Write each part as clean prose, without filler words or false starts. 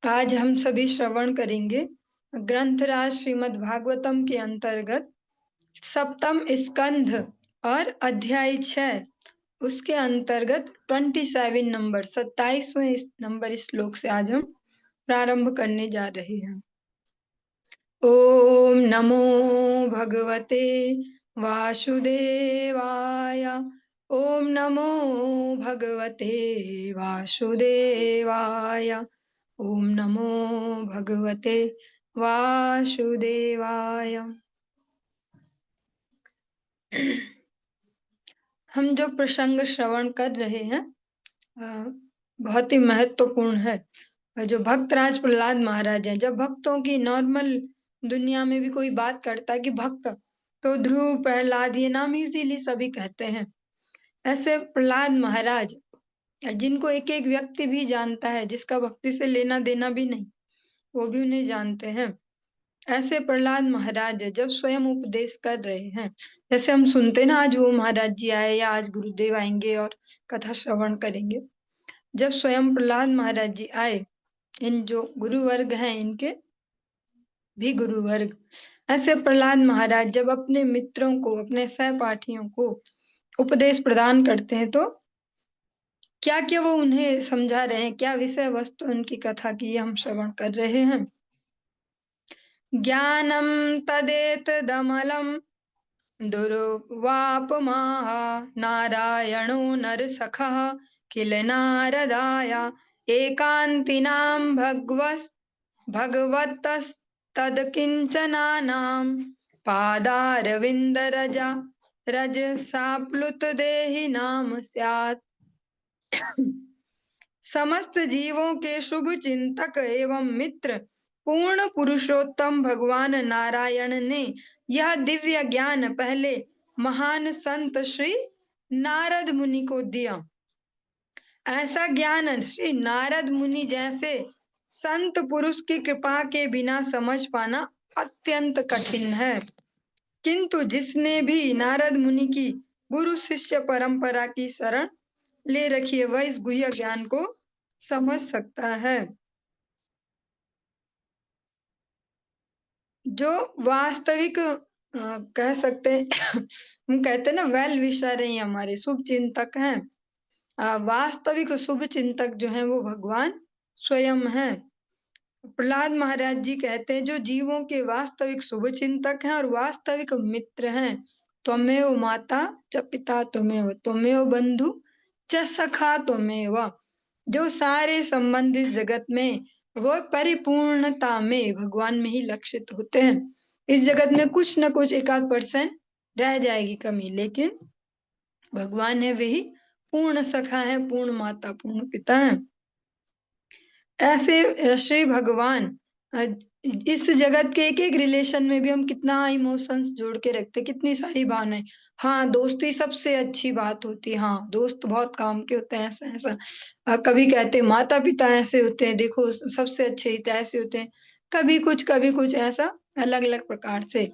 आज हम सभी श्रवण करेंगे ग्रंथराज श्रीमद् भागवतम के अंतर्गत सप्तम स्कंध और अध्याय 6 उसके अंतर्गत 27 नंबर 27वें नंबर श्लोक से आज हम प्रारंभ करने जा रहे हैं। ओम नमो भगवते वासुदेवाय। ओम नमो भगवते वासुदेवाय। ओम नमो भगवते वासुदेवाय। हम जो प्रसंग श्रवण कर रहे हैं बहुत ही महत्वपूर्ण है। जो भक्तराज प्रहलाद महाराज हैं, जब भक्तों की नॉर्मल दुनिया में भी कोई बात करता है कि भक्त, तो ध्रुव प्रहलाद ये नाम इजीली सभी कहते हैं। ऐसे प्रहलाद महाराज जिनको एक एक व्यक्ति भी जानता है, जिसका भक्ति से लेना देना भी नहीं, वो भी उन्हें जानते हैं। ऐसे प्रहलाद महाराज जब स्वयं उपदेश कर रहे हैं, जैसे हम सुनते ना आज वो महाराज जी आए या आज गुरुदेव आएंगे और कथा श्रवण करेंगे। जब स्वयं प्रहलाद महाराज जी आए, इन जो गुरु वर्ग हैं इनके भी गुरु वर्ग, ऐसे प्रहलाद महाराज जब अपने मित्रों को, अपने सहपाठियों को उपदेश प्रदान करते हैं, तो क्या क्या वो उन्हें समझा रहे हैं, क्या विषय वस्तु उनकी कथा की हम श्रवण कर रहे हैं। ज्ञानम तदेतदमलं दुर्वापमाः नारायणो नरसखः किल नारदाय एकान्तिनां भगवतस्तदकिञ्चनानां पादारविन्दरजा रजसाप्लुतदेहिनां स्यात्। समस्त जीवों के शुभ चिंतक एवं मित्र पूर्ण पुरुषोत्तम भगवान नारायण ने यह दिव्य ज्ञान पहले महान संत श्री नारद मुनि को दिया। ऐसा ज्ञान श्री नारद मुनि जैसे संत पुरुष की कृपा के बिना समझ पाना अत्यंत कठिन है, किंतु जिसने भी नारद मुनि की गुरु शिष्य परंपरा की शरण ले रखी है, वह इस गुह्य ज्ञान को समझ सकता है। जो वास्तविक कह सकते हैं हम कहते हैं ना, वेल विशर हैं, हमारे शुभ चिंतक हैं। वास्तविक शुभ चिंतक जो हैं वो भगवान स्वयं हैं। प्रहलाद महाराज जी कहते हैं, जो जीवों के वास्तविक शुभ चिंतक हैं और वास्तविक मित्र हैं। त्वमेव माता च पिता त्वमेव, त्वमेव बंधु च सखा त्वमेव। जो सारे संबंधित जगत में वो परिपूर्णता में भगवान में ही लक्षित होते हैं। इस जगत में कुछ न कुछ 1-8% रह जाएगी कमी, लेकिन भगवान है वही पूर्ण सखा है, पूर्ण माता, पूर्ण पिता है। ऐसे श्री भगवान इस जगत के एक एक रिलेशन में भी हम कितना इमोशंस जोड़ के रखते, कितनी सारी भावनाएं। हाँ, दोस्ती सबसे अच्छी बात होती है, हाँ दोस्त बहुत काम के होते हैं, ऐसा ऐसा। कभी कहते हैं माता पिता ऐसे होते हैं, देखो सबसे अच्छे हित ऐसे होते हैं। कभी कुछ ऐसा, अलग अलग प्रकार से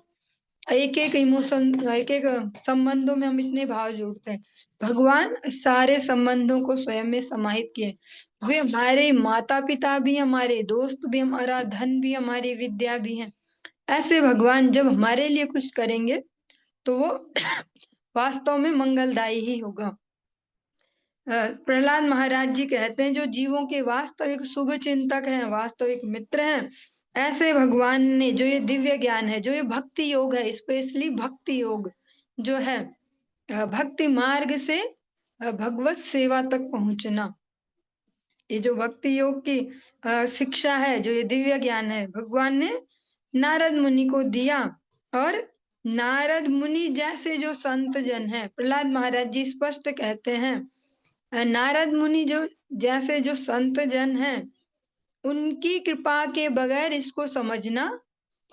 एक एक इमोशन, एक एक संबंधों में हम इतने भाव जोड़ते हैं। भगवान सारे संबंधों को स्वयं में समाहित किए। वे हमारे माता पिता भी, हमारे दोस्त भी, हमारा धन भी, हमारी विद्या भी है। ऐसे भगवान जब हमारे लिए कुछ करेंगे तो वो वास्तव में मंगलदायी ही होगा। प्रहलाद महाराज जी कहते हैं, जो जीवों के वास्तविक शुभ चिंतक हैं, वास्तविक मित्र हैं, ऐसे भगवान ने जो ये दिव्य ज्ञान है, जो ये भक्ति योग है, स्पेशली भक्ति योग जो है, भक्ति मार्ग से भगवत सेवा तक पहुंचना, ये जो भक्ति योग की शिक्षा है, जो ये दिव्य ज्ञान है, भगवान ने नारद मुनि को दिया। और नारद मुनि जैसे जो संत जन है, प्रहलाद महाराज जी स्पष्ट कहते हैं, नारद मुनि जो जैसे जो संत जन हैं, उनकी कृपा के बगैर इसको समझना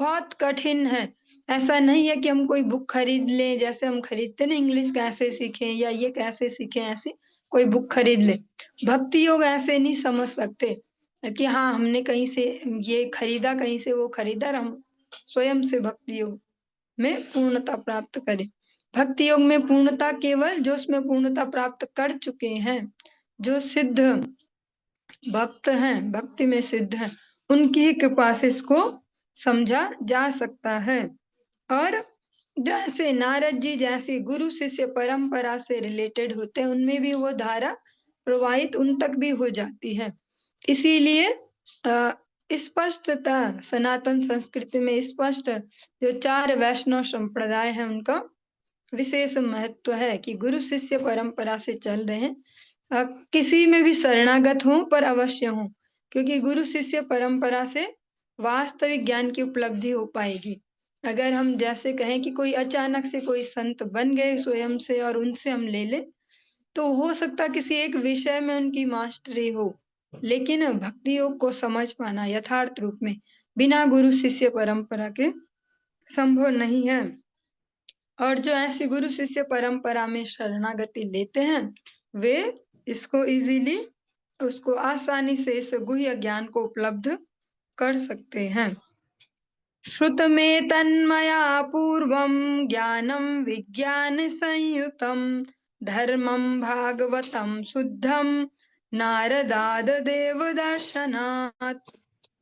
बहुत कठिन है। ऐसा नहीं है कि हम कोई बुक खरीद लें, जैसे हम खरीदते ना इंग्लिश कैसे सीखें या ये कैसे सीखें, ऐसी कोई बुक खरीद ले। भक्ति योग ऐसे नहीं समझ सकते कि हाँ हमने कहीं से ये खरीदा, कहीं से वो खरीदा, हम स्वयं से भक्ति योग में पूर्णता प्राप्त करें। भक्ति योग में पूर्णता केवल जो उसमें पूर्णता प्राप्त कर चुके हैं, जो सिद्ध भक्त हैं, भक्ति में सिद्ध हैं, उनकी ही कृपा से इसको समझा जा सकता है। और जैसे नारद जी जैसे गुरु शिष्य परंपरा से रिलेटेड होते हैं, उनमें भी वो धारा प्रवाहित उन तक भी हो जाती है। इसीलिए स्पष्टतः सनातन संस्कृति में स्पष्ट जो 4 वैष्णव संप्रदाय है उनका विशेष महत्व है कि गुरु शिष्य परंपरा से चल रहे हैं। किसी में भी शरणागत हो पर अवश्य हो, क्योंकि गुरु शिष्य परंपरा से वास्तविक ज्ञान की उपलब्धि हो पाएगी। अगर हम जैसे कहें कि कोई अचानक से कोई संत बन गए स्वयं से और उनसे हम ले लें, तो हो सकता है किसी एक विषय में उनकी मास्टरी हो, लेकिन भक्ति योग को समझ पाना यथार्थ रूप में बिना गुरु शिष्य परंपरा के संभव नहीं है। और जो ऐसी गुरु शिष्य परंपरा में शरणागति लेते हैं, वे इसको इजीली उसको आसानी से इस गुह्य ज्ञान को उपलब्ध कर सकते हैं। श्रुत में तन्मया पूर्वम ज्ञानम विज्ञान संयुतम धर्मम भागवतम शुद्धम नारदाद देव दर्शनात्।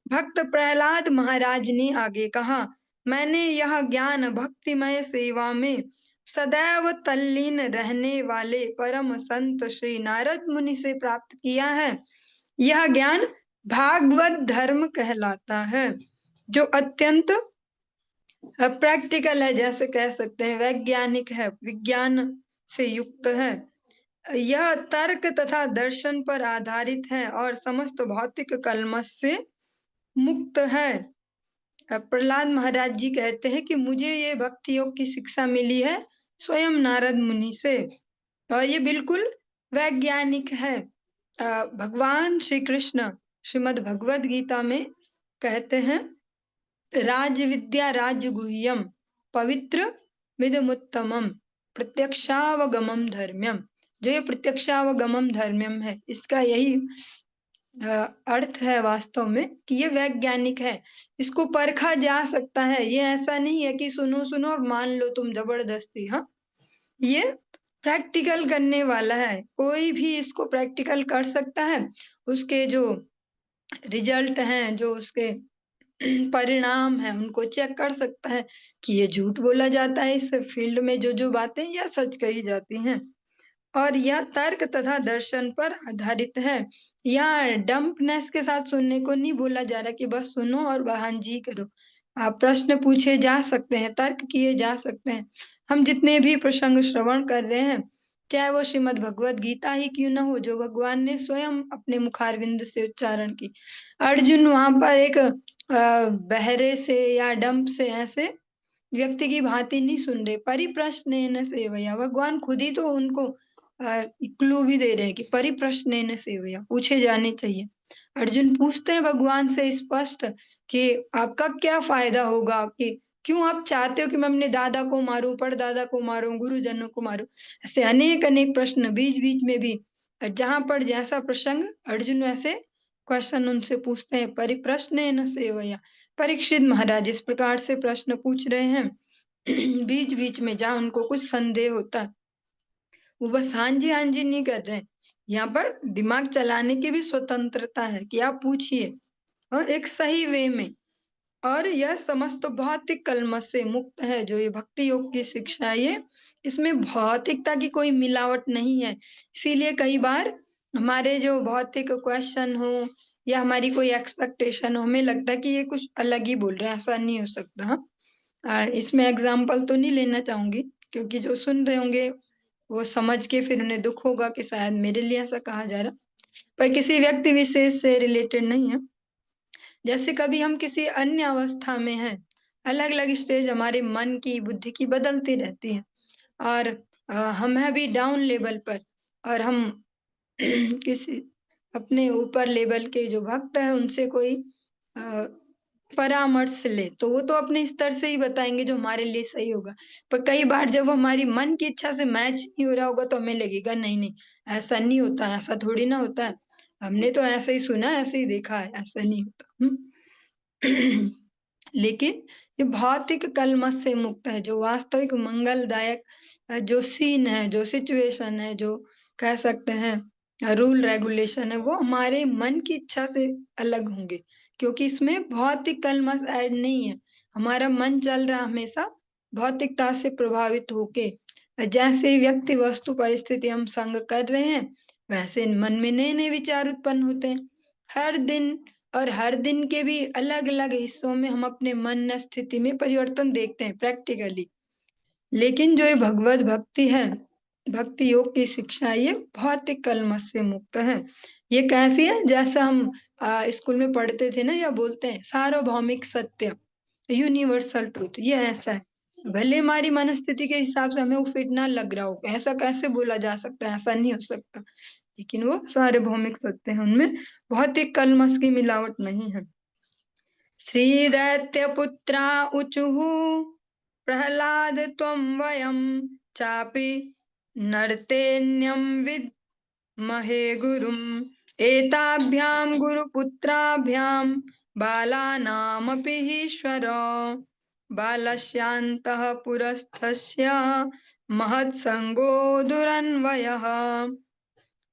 भक्त प्रहलाद महाराज ने आगे कहा, मैंने यह ज्ञान भक्तिमय सेवा में सदैव तल्लीन रहने वाले परम संत श्री नारद मुनि से प्राप्त किया है। यह ज्ञान भागवत धर्म कहलाता है, जो अत्यंत प्रैक्टिकल है, जैसे कह सकते हैं वैज्ञानिक है, विज्ञान से युक्त है। यह तर्क तथा दर्शन पर आधारित है और समस्त भौतिक कल्मश से मुक्त है। प्रहलाद महाराज जी कहते हैं कि मुझे ये भक्ति योग की शिक्षा मिली है स्वयं नारद मुनि से, और ये बिल्कुल वैज्ञानिक है। भगवान श्री कृष्ण श्रीमद् भगवद गीता में कहते हैं, राज विद्या राज गुह्यम पवित्र विदमुत्तमम प्रत्यक्षावगमम धर्म्यम। जो ये प्रत्यक्षावगमम धर्म्यम है, इसका यही अर्थ है वास्तव में कि ये वैज्ञानिक है, इसको परखा जा सकता है। ये ऐसा नहीं है कि सुनो सुनो और मान लो तुम जबरदस्ती। हाँ, ये प्रैक्टिकल करने वाला है, कोई भी इसको प्रैक्टिकल कर सकता है। उसके जो रिजल्ट हैं, जो उसके परिणाम है, उनको चेक कर सकता है कि ये झूठ बोला जाता है इस फील्ड में, जो जो बातें या सच कही जाती हैं। और यह तर्क तथा दर्शन पर आधारित है। यहाँ डम्पनेस के साथ सुनने को नहीं बोला जा रहा कि बस सुनो और बहान जी करो। आप प्रश्न पूछे जा सकते हैं, तर्क किए जा सकते हैं। हम जितने भी प्रसंग श्रवण कर रहे हैं, चाहे वो श्रीमद् भगवद गीता ही क्यों न हो, जो भगवान ने स्वयं अपने मुखारविंद से उच्चारण की। अर्जुन वहां पर एक बहरे से या डंप से ऐसे व्यक्ति की भांति नहीं सुन रहे, परिप्रश्नेन सेवया। भगवान खुद ही तो उनको क्लू भी दे रहे हैं कि परिप्रश्नेन सेवया, पूछे जाने चाहिए। अर्जुन पूछते हैं भगवान से स्पष्ट कि आपका क्या फायदा होगा, कि क्यों आप चाहते हो कि मैं अपने दादा को मारूं, परदादा को मारूं, गुरुजनों को मारूं। ऐसे अनेक अनेक प्रश्न बीच बीच में भी, जहां पर जैसा प्रसंग, अर्जुन वैसे क्वेश्चन उनसे पूछते हैं। परिप्रश्नेन सेवया, परीक्षित महाराज इस प्रकार से प्रश्न पूछ रहे हैं बीच बीच में, जहां उनको कुछ संदेह होता है। वो बस हाँ जी नहीं कर रहे हैं, यहाँ पर दिमाग चलाने की भी स्वतंत्रता है कि आप पूछिए और एक सही वे में। और यह समस्त भौतिक कलमश से मुक्त है, जो ये भक्ति योग की शिक्षा है, ये इसमें भौतिकता की कोई मिलावट नहीं है। इसीलिए कई बार हमारे जो भौतिक क्वेश्चन हो या हमारी कोई एक्सपेक्टेशन हो, हमें लगता है कि ये कुछ अलग ही बोल रहे हैं, ऐसा नहीं हो सकता। हाँ, इसमें एग्जाम्पल तो नहीं लेना चाहूंगी, क्योंकि जो सुन रहे होंगे वो समझ के फिर उन्हें दुख होगा कि शायद मेरे लिए ऐसा कहा जा रहा, पर किसी व्यक्ति विशेष से रिलेटेड नहीं है। जैसे कभी हम किसी अन्य अवस्था में हैं, अलग अलग स्टेज हमारे मन की बुद्धि की बदलती रहती है, और हम हैं भी डाउन लेवल पर, और हम किसी अपने ऊपर लेवल के जो भक्त हैं उनसे कोई अ, परामर्श ले, तो वो तो अपने स्तर से ही बताएंगे जो हमारे लिए सही होगा। पर कई बार जब हमारी मन की इच्छा से मैच नहीं हो रहा होगा, तो हमें लगेगा नहीं नहीं, ऐसा नहीं होता, ऐसा थोड़ी ना होता है, हमने तो ऐसे ही सुना, ऐसे ही देखा है, ऐसा नहीं होता। लेकिन ये भौतिक कलमश से मुक्त है, जो वास्तविक मंगलदायक जो सीन है, जो सिचुएशन है, जो कह सकते हैं रूल रेगुलेशन है वो हमारे मन की इच्छा से अलग होंगे, क्योंकि इसमें भौतिक कलमश ऐड नहीं है। हमारा मन चल रहा हमेशा भौतिकता से प्रभावित होके। जैसे व्यक्ति वस्तु परिस्थिति हम संग कर रहे हैं, वैसे मन में नए नए विचार उत्पन्न होते हैं हर दिन। और हर दिन के भी अलग अलग हिस्सों में हम अपने मन स्थिति में परिवर्तन देखते हैं प्रैक्टिकली। लेकिन जो ये भगवत भक्ति है, भक्ति योग की शिक्षा, ये भौतिक कलमश से मुक्त है। ये कैसी है? जैसा हम स्कूल में पढ़ते थे ना, या बोलते हैं सार्वभौमिक सत्य, यूनिवर्सल ट्रूथ, ये ऐसा है। भले हमारी मनस्थिति के हिसाब से हमें वो फिट ना लग रहा हो, ऐसा कैसे बोला जा सकता है, ऐसा नहीं हो सकता, लेकिन वो सार्वभौमिक सत्य है, उनमें भौतिक कलमश की मिलावट नहीं है। श्री दैत्य पुत्रा ऊचुः प्रहलाद त्वं वयं चापि नर्तेन्यं विद्महे गुरुम् एताभ्यां गुरुपुत्राभ्यां बालानामपि ईश्वरो बालस्यान्तः पुरस्थस्य महत्संगो दुरन्वयः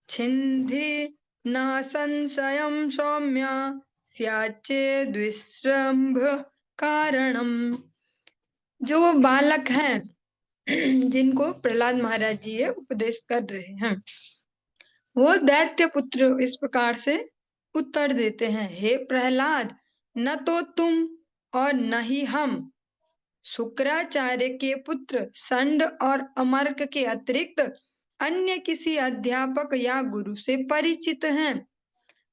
छिन्धि न संशयं सौम्य स्याच्चेद्विश्रम्भ कारणम्। जो वो बालक हैं जिनको प्रहलाद महाराज जी ये उपदेश कर रहे हैं, वो दैत्य पुत्र इस प्रकार से उत्तर देते हैं, हे प्रहलाद, न तो तुम और न ही हम शुक्राचार्य के पुत्र संड और अमर्क के अतिरिक्त अन्य किसी अध्यापक या गुरु से परिचित हैं।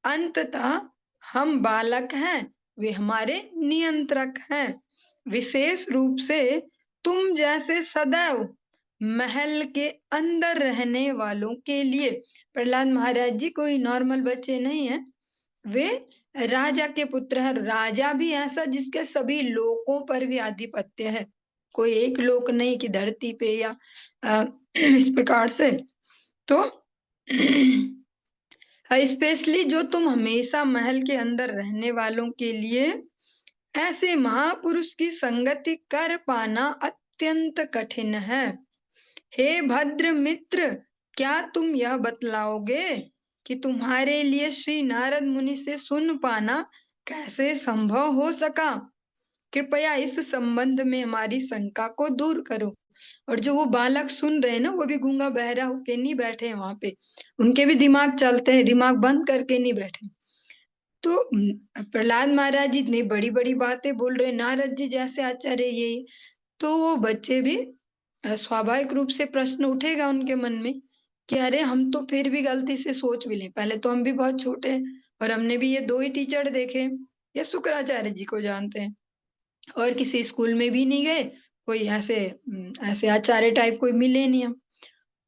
अंततः हम बालक हैं, वे हमारे नियंत्रक हैं। विशेष रूप से तुम जैसे सदैव महल के अंदर रहने वालों के लिए, प्रहलाद महाराज जी कोई नॉर्मल बच्चे नहीं है, वे राजा के पुत्र हैं। राजा भी ऐसा जिसके सभी लोकों पर भी आधिपत्य है, कोई एक लोक नहीं कि धरती पे या इस प्रकार से। तो स्पेशली जो तुम हमेशा महल के अंदर रहने वालों के लिए ऐसे महापुरुष की संगति कर पाना अत्यंत कठिन है। हे भद्र मित्र, क्या तुम यह बतलाओगे कि तुम्हारे लिए श्री नारद मुनि से सुन पाना कैसे संभव हो सका? कृपया इस संबंध में हमारी शंका को दूर करो। और जो वो बालक सुन रहे हैं ना, वो भी गूंगा बहरा होके नहीं बैठे हैं वहां पे, उनके भी दिमाग चलते हैं, दिमाग बंद करके नहीं बैठे। तो प्रहलाद महाराज जी इतनी बड़ी बड़ी बातें बोल रहे, नारद जी जैसे आचार्य ये, तो वो बच्चे भी स्वाभाविक रूप से प्रश्न उठेगा उनके मन में कि अरे हम तो फिर भी गलती से सोच भी लें, पहले तो हम भी बहुत छोटे हैं और हमने भी ये दो ही टीचर देखे, या शुक्राचार्य जी को जानते हैं और किसी स्कूल में भी नहीं गए, कोई ऐसे ऐसे आचार्य टाइप कोई मिले नहीं हम।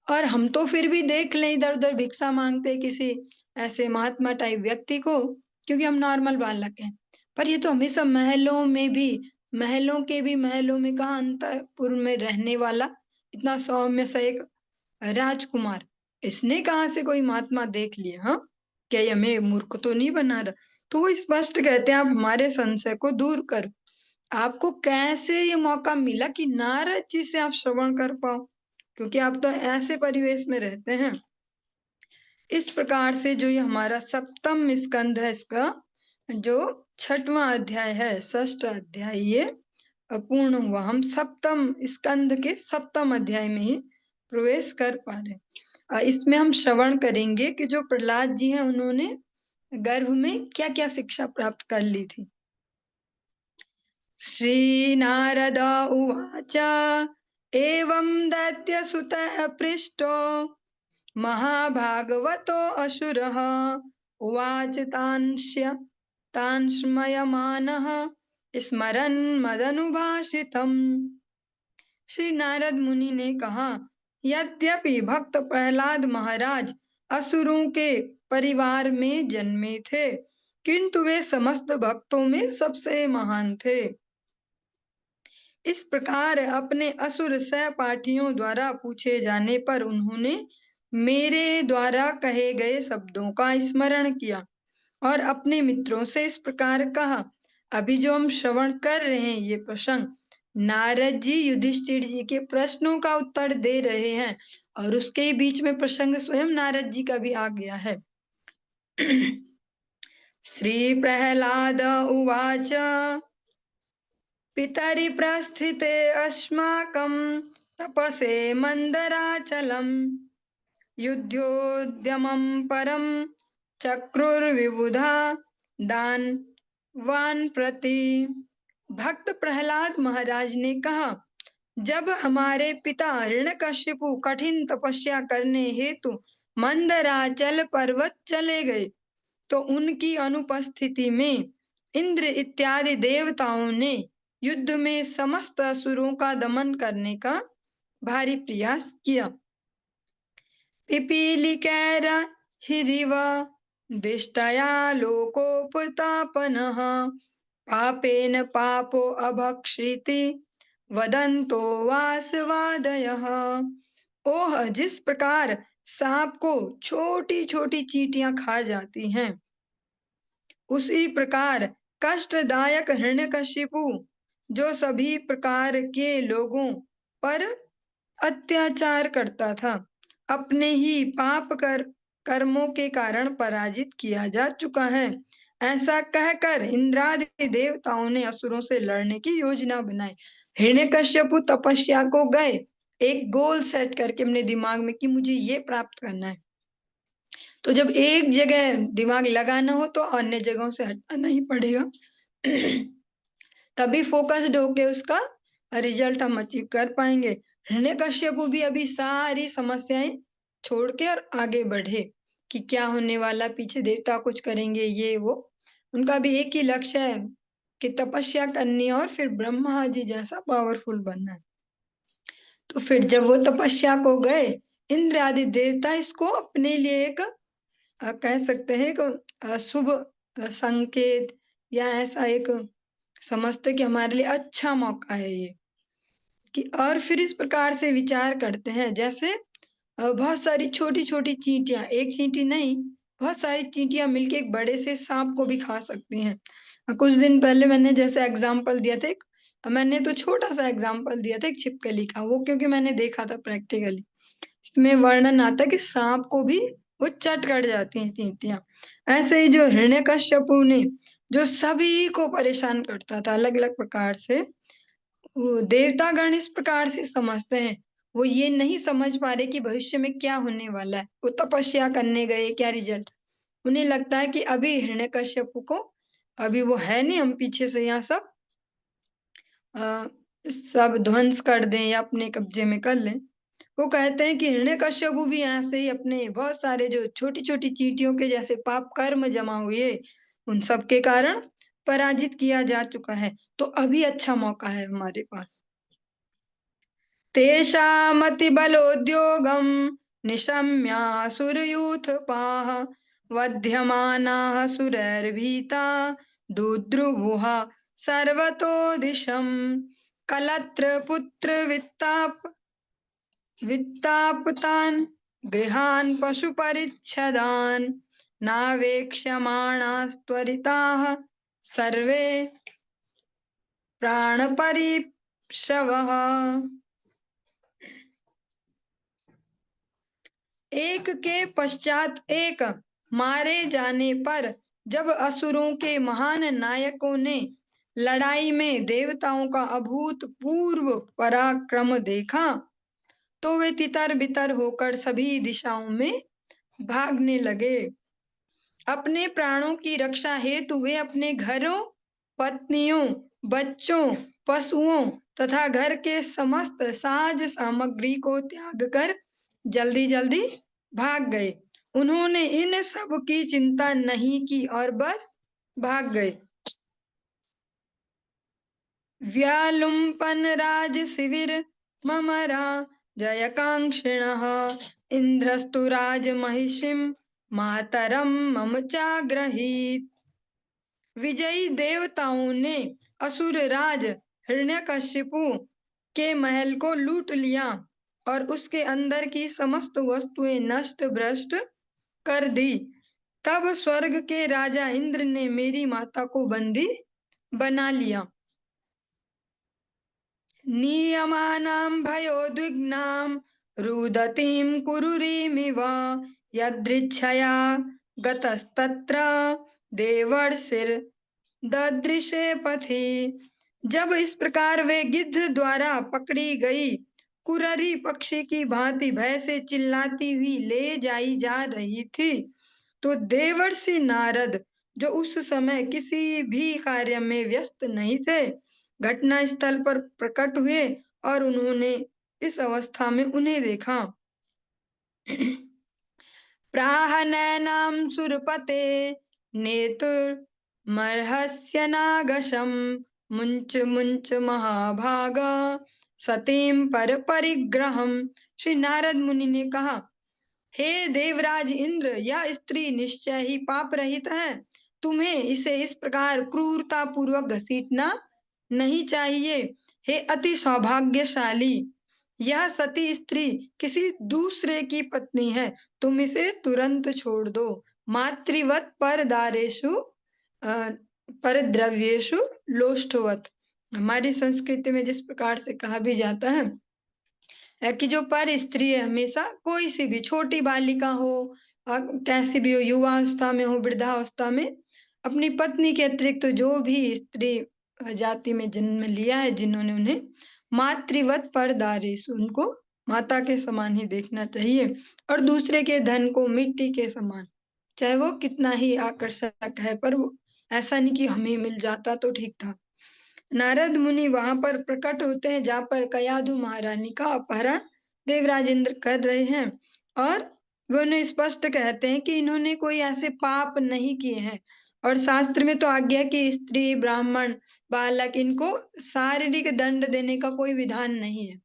और हम तो फिर भी देख लें इधर उधर भिक्षा मांगते किसी ऐसे महात्मा टाइप व्यक्ति को, क्योंकि हम नॉर्मल बालक हैं। पर ये तो हमेशा महलों में भी, महलों के भी महलों में, कहा अंतपुर में रहने वाला इतना सौम्य सा एक राजकुमार, इसने कहाँ से कोई महात्मा देख लिया? हाँ, क्या ये हमें मूर्ख तो नहीं बना रहा? तो वो स्पष्ट कहते हैं, आप हमारे संशय को दूर करो। आपको कैसे ये मौका मिला कि नारद जी से आप श्रवण कर पाओ, क्योंकि आप तो ऐसे परिवेश में रहते हैं। इस प्रकार से जो ये हमारा सप्तम स्कंध है, इसका जो छठवां अध्याय है, षष्ठ अध्याय, ये पूर्ण हुआ। हम सप्तम स्कंध के सप्तम अध्याय में ही प्रवेश कर पा रहे। इसमें हम श्रवण करेंगे कि जो प्रहलाद जी हैं, उन्होंने गर्भ में क्या क्या शिक्षा प्राप्त कर ली थी। श्रीनारद उवाच एवं दैत्यसुतः पृष्टो महाभागवतो असुरः उवाच तान् स्मयमानः स्मरन् मदनुभाषितम्। श्री नारद मुनि ने कहा, यद्यपि भक्त प्रहलाद महाराज असुरों के परिवार में जन्मे थे, किंतु वे समस्त भक्तों में सबसे महान थे। इस प्रकार अपने असुर सहपाठियों द्वारा पूछे जाने पर उन्होंने मेरे द्वारा कहे गए शब्दों का स्मरण किया और अपने मित्रों से इस प्रकार कहा। अभी जो हम श्रवण कर रहे हैं ये प्रसंग, नारद जी युधिष्ठिर जी के प्रश्नों का उत्तर दे रहे हैं और उसके बीच में प्रसंग स्वयं नारद जी का भी आ गया है। श्री प्रहलाद उवाच पितरि प्रस्थिते अस्माकं तपसे मंदराचलम् युद्धोद्यमं परम चक्रुर्विबुधा दानवान प्रति। भक्त प्रहलाद महाराज ने कहा, जब हमारे पिता हिरण्यकशिपु कठिन तपस्या करने हेतु मंदराचल पर्वत चले गए तो उनकी अनुपस्थिति में इंद्र इत्यादि देवताओं ने युद्ध में समस्त असुरों का दमन करने का भारी प्रयास किया। पिपीलिकैर्हिरिव दिष्टया लोकोपतापनः पापेन पापो अभक्षिति वदन्तो वासवादयः। ओह, जिस प्रकार सांप को छोटी छोटी चींटियां खा जाती हैं, उसी प्रकार कष्टदायक हिरण्यकशिपु, जो सभी प्रकार के लोगों पर अत्याचार करता था, अपने ही पाप कर्मों के कारण पराजित किया जा चुका है। ऐसा कहकर इंद्रादि देवताओं ने असुरों से लड़ने की योजना बनाई। हिरण्यकश्यपु तपस्या को गए, एक गोल सेट करके अपने दिमाग में कि मुझे ये प्राप्त करना है। तो जब एक जगह दिमाग लगाना हो तो अन्य जगहों से हटाना ही पड़ेगा। तभी फोकस्ड होके उसका रिजल्ट हम अचीव कर पाएंगे। हिरण्यकश्यपु भी अभी सारी समस्याएं छोड़ के और आगे बढ़े कि क्या होने वाला, पीछे देवता कुछ करेंगे, ये वो। उनका भी एक ही लक्ष्य है कि तपस्या करनी है और फिर ब्रह्मा जी जैसा पावरफुल बनना है। तो फिर जब वो तपस्या को गए, इंद्र आदि देवता इसको अपने लिए एक कह सकते हैं एक शुभ संकेत या ऐसा एक समझते कि हमारे लिए अच्छा मौका है ये, कि और फिर इस प्रकार से विचार करते हैं जैसे बहुत सारी छोटी छोटी चींटियां, एक चींटी नहीं, बहुत सारी चींटियां मिलके एक बड़े से सांप को भी खा सकती हैं। कुछ दिन पहले मैंने जैसे एग्जाम्पल दिया था मैंने तो छोटा सा एग्जाम्पल दिया था एक छिपकली का, वो क्योंकि मैंने देखा था प्रैक्टिकली। इसमें वर्णन आता है कि सांप को भी वो चट कर जाती हैं चींटियां। ऐसे ही जो हिरण्यकश्यपु ने जो सभी को परेशान करता था अलग अलग प्रकार से, वो देवतागण इस प्रकार से समझते हैं, वो ये नहीं समझ पा रहे कि भविष्य में क्या होने वाला है। वो तपस्या करने गए, क्या रिजल्ट, उन्हें लगता है कि अभी हिरण्यकश्यपु को अभी वो है नहीं, हम पीछे से यहाँ सब ध्वंस कर दें या अपने कब्जे में कर लें। वो कहते हैं कि हिरण्यकश्यपु भी ऐसे ही अपने बहुत सारे जो छोटी छोटी चींटियों के जैसे पाप कर्म जमा हुए, उन सब के कारण पराजित किया जा चुका है। तो अभी अच्छा मौका है हमारे पास। तेषामति बलोद्योगम निशम्यासुरयूथपाः वध्यमानाः सुरैर्भीता दुद्रुवुः सर्वतो दिशम् कलत्र पुत्र वित्तापतान् गृहान् पशुपरिच्छदान् नावेक्ष्यमाणास्त्वरिताः सर्वे प्राणपरिशवः। एक के पश्चात एक मारे जाने पर जब असुरों के महान नायकों ने लड़ाई में देवताओं का अभूतपूर्व पराक्रम देखा तो वे तितर बितर होकर सभी दिशाओं में भागने लगे। अपने प्राणों की रक्षा हेतु वे अपने घरों, पत्नियों, बच्चों, पशुओं तथा घर के समस्त साज सामग्री को त्याग कर जल्दी जल्दी भाग गए। उन्होंने इन सब की चिंता नहीं की और बस भाग गए। व्यालुम्पन राज शिविर ममरा जयकांक्षिणः इंद्रस्तु राज महिषिम मातरम मम चाग्रहीत। विजयी देवताओं ने असुर राज हिरण्यकशिपु के महल को लूट लिया और उसके अंदर की समस्त वस्तुएं नष्ट भ्रष्ट कर दी। तब स्वर्ग के राजा इंद्र ने मेरी माता को बंदी बना लिया। नियमानां भयोद्विग्नां रुदतीं कुरुरीमिव यदृच्छया गतस्तत्र देवर्षिर् ददृशे पथि। जब इस प्रकार वे गिद्ध द्वारा पकड़ी गई कुररी पक्षी की भांति भय से चिल्लाती हुई ले जाई जा रही थी, तो देवर्षि नारद, जो उस समय किसी भी कार्य में व्यस्त नहीं थे, घटना स्थल पर प्रकट हुए और उन्होंने इस अवस्था में उन्हें देखा। प्राह नैनां सुरपते नेतुर्मर्हस्य नागशं मुंच मुंच महाभागा सतीं पर परिग्रहम। श्री नारद मुनि ने कहा, हे देवराज इंद्र, यह स्त्री निश्चय ही पाप रहित है। तुम्हें इसे इस प्रकार क्रूरता पूर्वक घसीटना नहीं चाहिए। हे अति सौभाग्यशाली, यह सती स्त्री किसी दूसरे की पत्नी है, तुम इसे तुरंत छोड़ दो। मातृवत परदारेषु परद्रव्येषु लोष्ठवत। हमारी संस्कृति में जिस प्रकार से कहा भी जाता है कि जो पर स्त्री है, हमेशा कोई सी भी छोटी बालिका हो, कैसी भी हो, युवावस्था में हो, वृद्धावस्था में, अपनी पत्नी के अतिरिक्त जो भी स्त्री जाति में जन्म लिया है, जिन्होंने, उन्हें मातृवत परदारेश, उनको माता के समान ही देखना चाहिए, और दूसरे के धन को मिट्टी के समान, चाहे वो कितना ही आकर्षक है, पर वो ऐसा नहीं कि हमें मिल जाता तो ठीक था। नारद मुनि वहां पर प्रकट होते हैं जहां पर कयाधु महारानी का अपहरण देवराज इंद्र कर रहे हैं, और वो उन्हें स्पष्ट कहते हैं कि इन्होंने कोई ऐसे पाप नहीं किए हैं, और शास्त्र में तो आज्ञा कि स्त्री, ब्राह्मण, बालक, इनको शारीरिक दंड देने का कोई विधान नहीं है।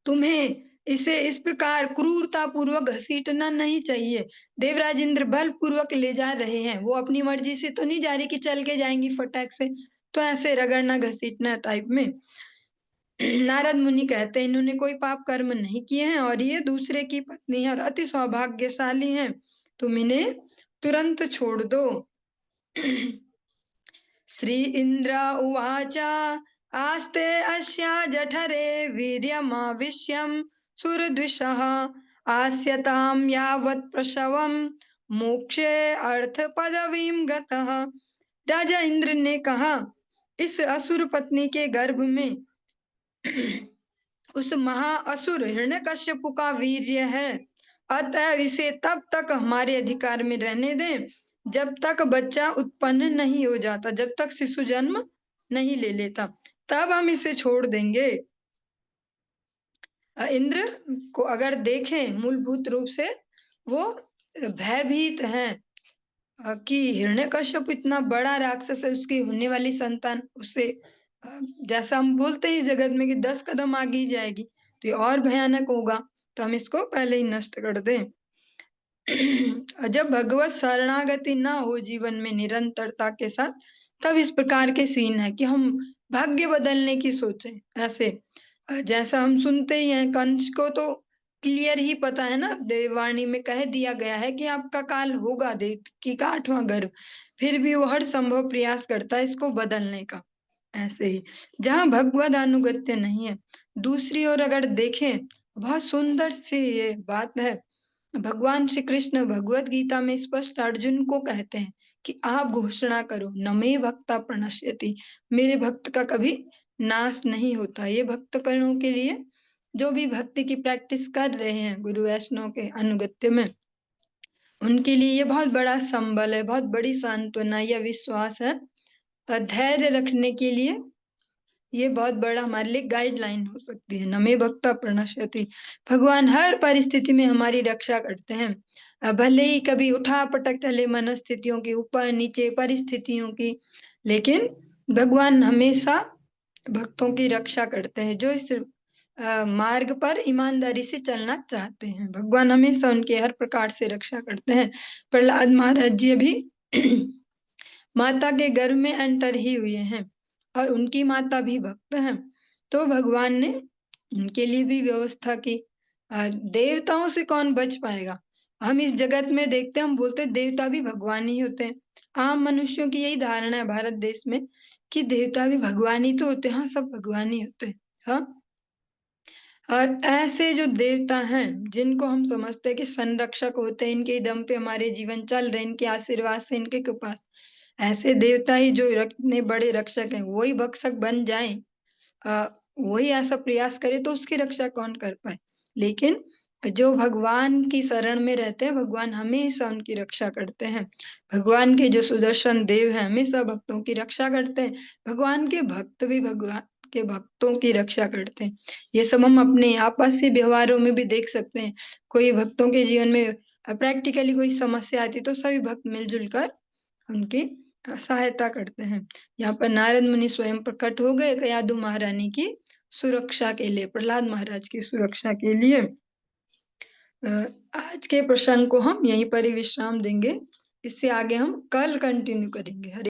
तुम्हें इसे इस प्रकार क्रूरता पूर्वक घसीटना नहीं चाहिए। देवराज इंद्र बल पूर्वक ले जा रहे हैं, वो अपनी मर्जी से तो नहीं जा रही कि चल के जाएंगी फटाक से, तो ऐसे रगड़ना घसीटना टाइप में। नारद मुनि कहते हैं, इन्होंने कोई पाप कर्म नहीं किए हैं, और ये दूसरे की पत्नी है और अति सौभाग्यशाली हैं, तुम इन्हें तुरंत छोड़ दो। श्री इंद्र उवाच आस्ते अस्या जठरे वीर्यमाविश्यं सुरद्विषः आस्यतां यावत् प्रसवं मोक्षे अर्थ पदवीं गतः। राजा इंद्र ने कहा, इस असुर पत्नी के गर्भ में उस महाअसुर हिरण्यकश्यप का वीर्य है, अतः इसे तब तक हमारे अधिकार में रहने दें जब तक बच्चा उत्पन्न नहीं हो जाता, जब तक शिशु जन्म नहीं ले लेता, तब हम इसे छोड़ देंगे। इंद्र को अगर देखें, मूलभूत रूप से वो भयभीत हैं कि हिरण्यकश्यप इतना बड़ा राक्षस है, उसकी होने वाली संतान उससे जैसा हम बोलते हैं इस जगत में कि 10 कदम आगे ही जाएगी, तो ये और भयानक होगा, तो हम इसको पहले ही नष्ट कर दें। जब भगवत शरणागति ना हो जीवन में निरंतरता के साथ, तब इस प्रकार के सीन है कि हम भाग्य बदलने की सोचें। ऐसे जैसा हम सुनते ही हैं, कंस को तो क्लियर ही पता है ना, देववाणी में कह दिया गया है कि आपका काल होगा, देवकी का 8वां गर्भ, फिर भी वो हर संभव प्रयास करता है इसको बदलने का। ऐसे ही जहाँ भगवद अनुगत्य नहीं है, दूसरी ओर अगर देखें, बहुत सुंदर सी ये बात है, भगवान श्री कृष्ण भगवत गीता में स्पष्ट अर्जुन को कहते हैं कि आप घोषणा करो, न मे भक्ता प्रणश्यति, मेरे भक्त का कभी नाश नहीं होता। ये भक्त करणों के लिए, जो भी भक्ति की प्रैक्टिस कर रहे हैं गुरु वैष्णव के अनुगत्य में, उनके लिए ये बहुत बड़ा संबल है, बहुत बड़ी सांत्वना या विश्वास है, धैर्य रखने के लिए ये बहुत बड़ा हमारे लिए गाइडलाइन हो सकती है। नमे भक्ता प्रणश्यति, भगवान हर परिस्थिति में हमारी रक्षा करते हैं, भले ही कभी उठा पटक चले मनस्थितियों की, ऊपर नीचे परिस्थितियों की, लेकिन भगवान हमेशा भक्तों की रक्षा करते हैं जो इस मार्ग पर ईमानदारी से चलना चाहते हैं। भगवान हमेशा उनके हर प्रकार से रक्षा करते हैं। प्रहलाद महाराज जी अभी माता के गर्भ में एंटर ही हुए हैं, और उनकी माता भी भक्त हैं, तो भगवान ने उनके लिए भी व्यवस्था की। देवताओं से कौन बच पाएगा, हम इस जगत में देखते हैं, हम बोलते हैं देवता भी भगवान ही होते हैं। आम मनुष्यों की यही धारणा है भारत देश में कि देवता भी भगवान ही तो होते हैं। हाँ, सब भगवान ही होते हैं। हाँ, और ऐसे जो देवता हैं, जिनको हम समझते हैं कि संरक्षक होते हैं, इनके दम पे हमारे जीवन चल रहे हैं, इनके आशीर्वाद से, इनके कृपा से, ऐसे देवता ही जो इतने बड़े रक्षक हैं, वही भक्षक बन जाएँ, अ, वही ऐसा प्रयास करे तो उसकी रक्षा कौन कर पाए? लेकिन जो भगवान की शरण में रहते हैं, भगवान हमेशा उनकी रक्षा करते हैं। भगवान के जो सुदर्शन देव हैं, हमेशा भक्तों की रक्षा करते हैं। भगवान के भक्त भी भगवान के भक्तों की रक्षा करते हैं। ये सब हम अपने आपसी व्यवहारों में भी देख सकते हैं। कोई भक्तों के जीवन में प्रैक्टिकली कोई समस्या आती है, तो सभी भक्त मिल-जुल कर उनकी सहायता करते हैं। यहाँ पर नारद मुनि स्वयं प्रकट हो गए कयाधु महारानी की सुरक्षा के लिए, प्रहलाद महाराज की सुरक्षा के लिए। अ, आज के प्रसंग को हम यहीं पर ही विश्राम देंगे। इससे आगे हम कल कंटिन्यू करेंगे। हरे